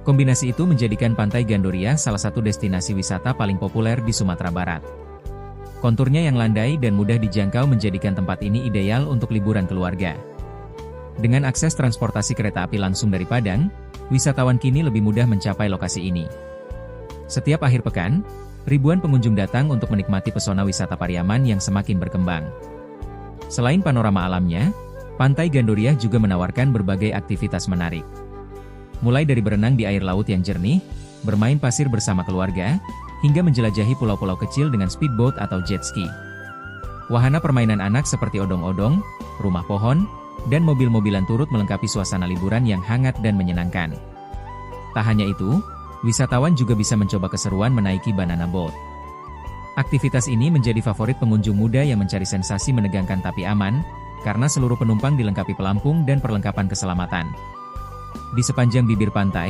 Kombinasi itu menjadikan Pantai Gandoria salah satu destinasi wisata paling populer di Sumatera Barat. Konturnya yang landai dan mudah dijangkau menjadikan tempat ini ideal untuk liburan keluarga. Dengan akses transportasi kereta api langsung dari Padang, wisatawan kini lebih mudah mencapai lokasi ini. Setiap akhir pekan, ribuan pengunjung datang untuk menikmati pesona wisata Pariaman yang semakin berkembang. Selain panorama alamnya, Pantai Gandoria juga menawarkan berbagai aktivitas menarik. Mulai dari berenang di air laut yang jernih, bermain pasir bersama keluarga, hingga menjelajahi pulau-pulau kecil dengan speedboat atau jet ski. Wahana permainan anak seperti odong-odong, rumah pohon, dan mobil-mobilan turut melengkapi suasana liburan yang hangat dan menyenangkan. Tak hanya itu, wisatawan juga bisa mencoba keseruan menaiki banana boat. Aktivitas ini menjadi favorit pengunjung muda yang mencari sensasi menegangkan tapi aman, karena seluruh penumpang dilengkapi pelampung dan perlengkapan keselamatan. Di sepanjang bibir pantai,